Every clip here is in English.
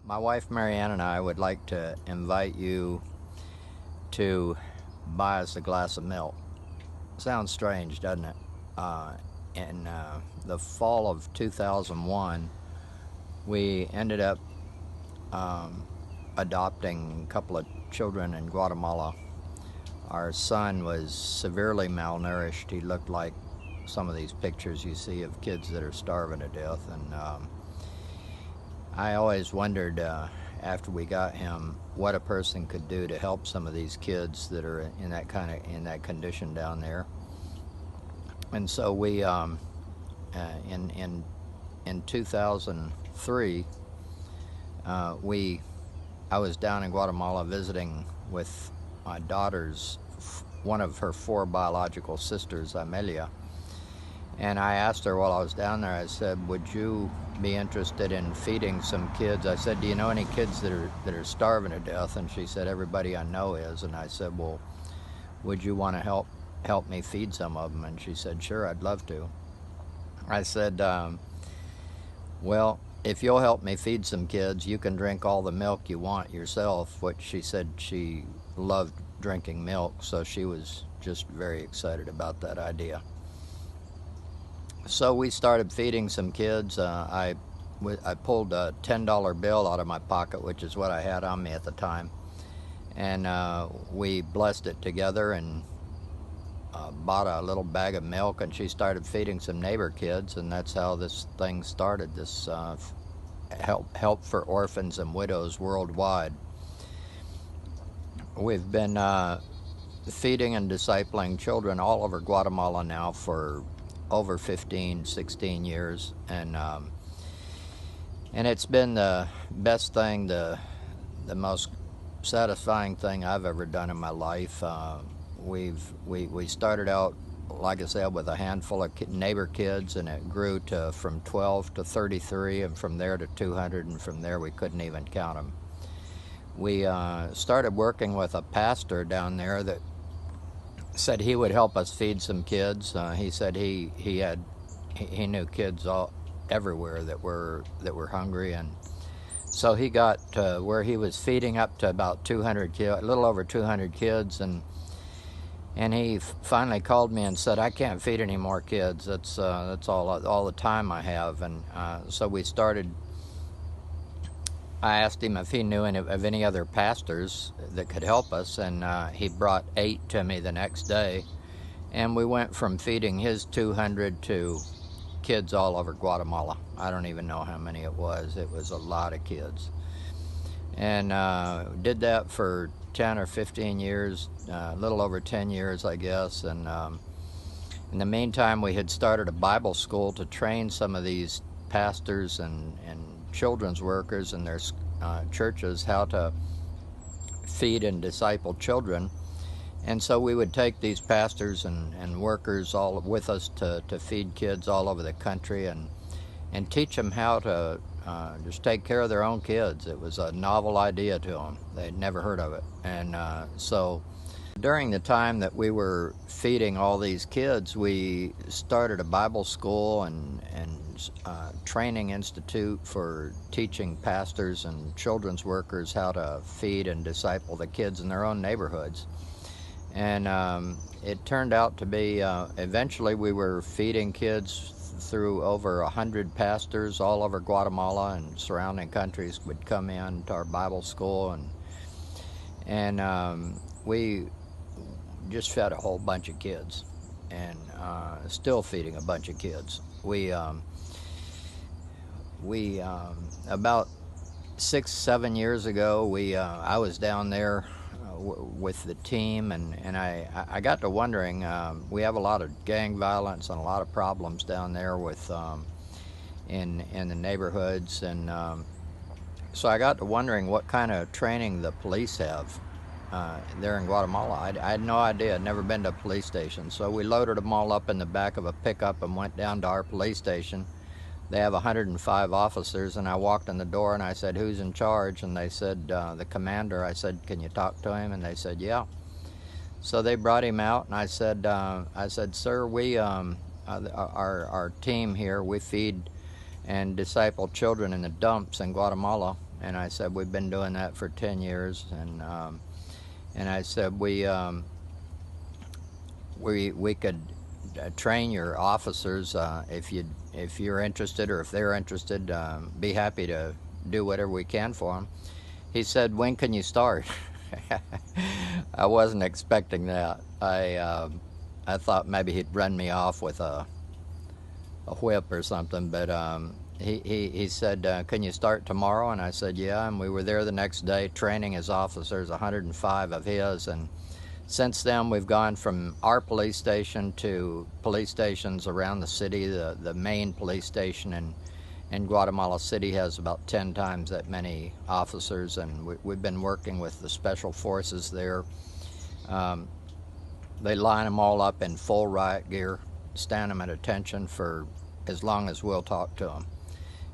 My wife Marianne and I would like to invite you to buy us a glass of milk. Sounds strange, doesn't it? In the fall of 2001, we ended up adopting a couple of children in Guatemala. Our son was severely malnourished. He looked like some of these pictures you see of kids that are starving to death, and I always wondered after we got him what a person could do to help some of these kids that are in that condition down there. And so we in 2003 I was down in Guatemala visiting with my daughter's one of her four biological sisters, Amelia. And I asked her while I was down there, I said, would you be interested in feeding some kids? I said, do you know any kids that are starving to death? And she said, everybody I know is. And I said, well, would you want to help me feed some of them? And she said, sure, I'd love to. I said, well, if you'll help me feed some kids, you can drink all the milk you want yourself, which she said she loved drinking milk, so she was just very excited about that idea. So we started feeding some kids. I pulled a $10 bill out of my pocket, which is what I had on me at the time, and we blessed it together and bought a little bag of milk, and she started feeding some neighbor kids, and that's how this thing started, this help for orphans and widows worldwide. We've been feeding and discipling children all over Guatemala now for over 15, 16 years, and it's been the best thing, the most satisfying thing I've ever done in my life. We started out, like I said, with a handful of neighbor kids, and it grew from 12 to 33, and from there to 200, and from there we couldn't even count them. We started working with a pastor down there that said he would help us feed some kids. He said he knew kids everywhere that were hungry, and so he got to where he was feeding up to about 200 kids, a little over 200 kids, and he finally called me and said, I can't feed any more kids. That's all the time I have. And so we started. I asked him if he knew of any other pastors that could help us, and he brought 8 to me the next day, and we went from feeding his 200 to kids all over Guatemala. I don't even know how many it was. It was a lot of kids, and did that for 10 or 15 years, a little over 10 years, I guess. And in the meantime, we had started a Bible school to train some of these pastors and children's workers in their churches how to feed and disciple children. And so we would take these pastors and workers all with us to feed kids all over the country and teach them how to just take care of their own kids. It was a novel idea to them. They'd never heard of it. And so during the time that we were feeding all these kids, we started a Bible school and training institute for teaching pastors and children's workers how to feed and disciple the kids in their own neighborhoods. And it turned out to be, eventually we were feeding kids through over 100 pastors all over Guatemala, and surrounding countries would come in to our Bible school, and we just fed a whole bunch of kids, and still feeding a bunch of kids. We about 6-7 years ago, I was down there with the team, and I got to wondering, we have a lot of gang violence and a lot of problems down there with in the neighborhoods, and so I got to wondering what kind of training the police have there in Guatemala. I had no idea. I'd never been to a police station, so we loaded them all up in the back of a pickup and went down to our police station. They have 105 officers, and I walked in the door and I said, who's in charge? And they said, the commander. I said, can you talk to him? And they said, yeah. So they brought him out, and I said, sir, we our team here, we feed and disciple children in the dumps in Guatemala, And I said, we've been doing that for 10 years. And I said, we could train your officers if you're interested, or if they're interested, be happy to do whatever we can for them. He said, when can you start? I wasn't expecting that. I thought maybe he'd run me off with a whip or something, but he said, can you start tomorrow? And I said, yeah. And we were there the next day training his officers, 105 of his. And since then, we've gone from our police station to police stations around the city. The main police station in Guatemala City has about 10 times that many officers, and we've been working with the special forces there. They line them all up in full riot gear, stand them at attention for as long as we'll talk to them.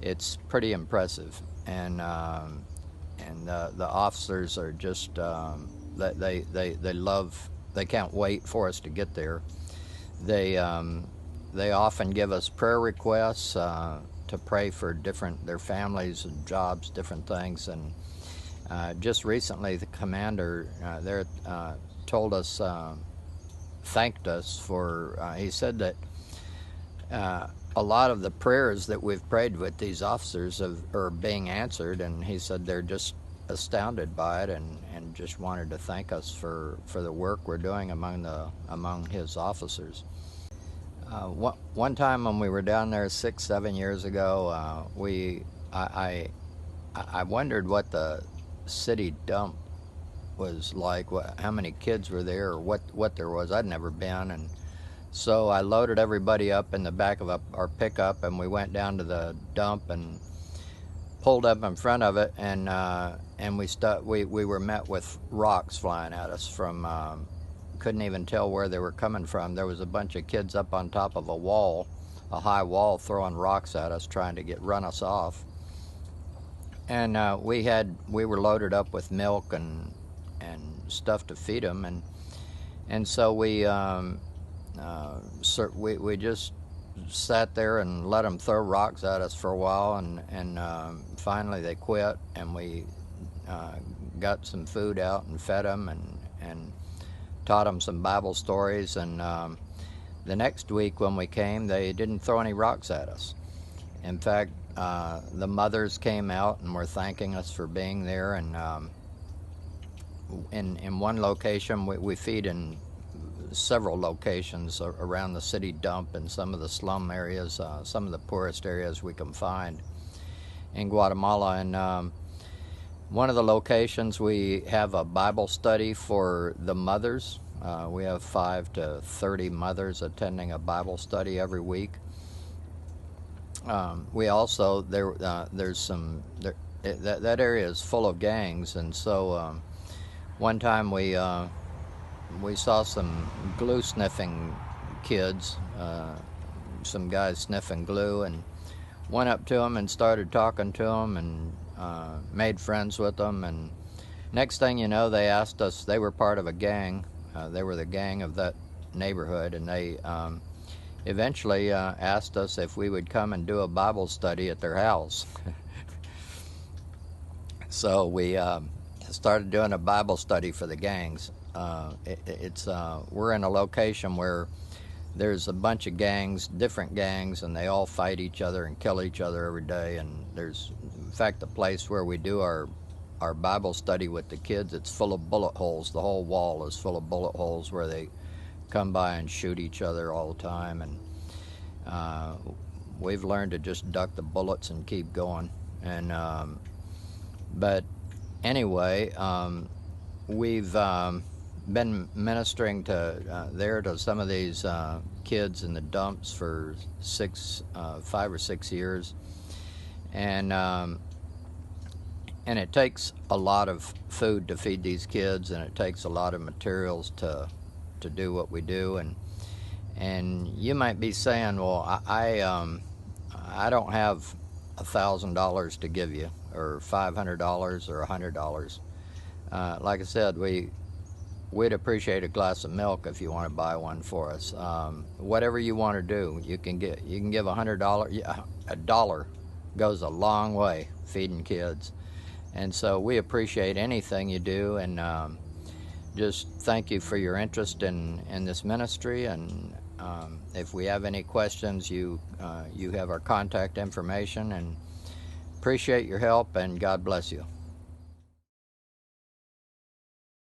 It's pretty impressive, and the officers are just they love. They can't wait for us to get there. They often give us prayer requests to pray for their families and jobs, different things. And just recently, the commander there told us, thanked us for. He said that a lot of the prayers that we've prayed with these officers are being answered, and he said they're just astounded by it, and just wanted to thank us for the work we're doing among his officers. One time when we were down there 6-7 years ago, I wondered what the city dump was like, how many kids were there, or what there was. I'd never been, and so I loaded everybody up in the back of our pickup, and we went down to the dump and pulled up in front of it, and we were met with rocks flying at us from. Couldn't even tell where they were coming from. There was a bunch of kids up on top of a high wall, throwing rocks at us, trying to run us off. And we were loaded up with milk and stuff to feed them, and so we just sat there and let them throw rocks at us for a while, and finally they quit, and we got some food out and fed them and taught them some Bible stories. And the next week when we came, they didn't throw any rocks at us. In fact, the mothers came out and were thanking us for being there. And in one location, we feed in several locations around the city dump and some of the slum areas, some of the poorest areas we can find in Guatemala. And one of the locations, we have a Bible study for the mothers. We have 5 to 30 mothers attending a Bible study every week. We also there's some that area is full of gangs, and so one time we saw some glue sniffing kids, some guys sniffing glue, and went up to them and started talking to them and made friends with them. And next thing you know, they asked us. They were part of a gang. They were the gang of that neighborhood, and they eventually asked us if we would come and do a Bible study at their house. So we started doing a Bible study for the gangs. We're in a location where there's a bunch of gangs, different gangs, and they all fight each other and kill each other every day. And there's, in fact, the place where we do our Bible study with the kids, it's full of bullet holes. The whole wall is full of bullet holes where they come by and shoot each other all the time. And we've learned to just duck the bullets and keep going. And but anyway, we've been ministering to some of these kids in the dumps for 5 or 6 years, and it takes a lot of food to feed these kids, and it takes a lot of materials to do what we do. And you might be saying, well, I don't have $1,000 to give you, or $500 or $100. Like I said, we'd appreciate a glass of milk if you want to buy one for us. Whatever you want to do, you can give $100. $1 goes a long way feeding kids. And so we appreciate anything you do, and just thank you for your interest in this ministry. And if we have any questions, you have our contact information, and appreciate your help, and God bless you.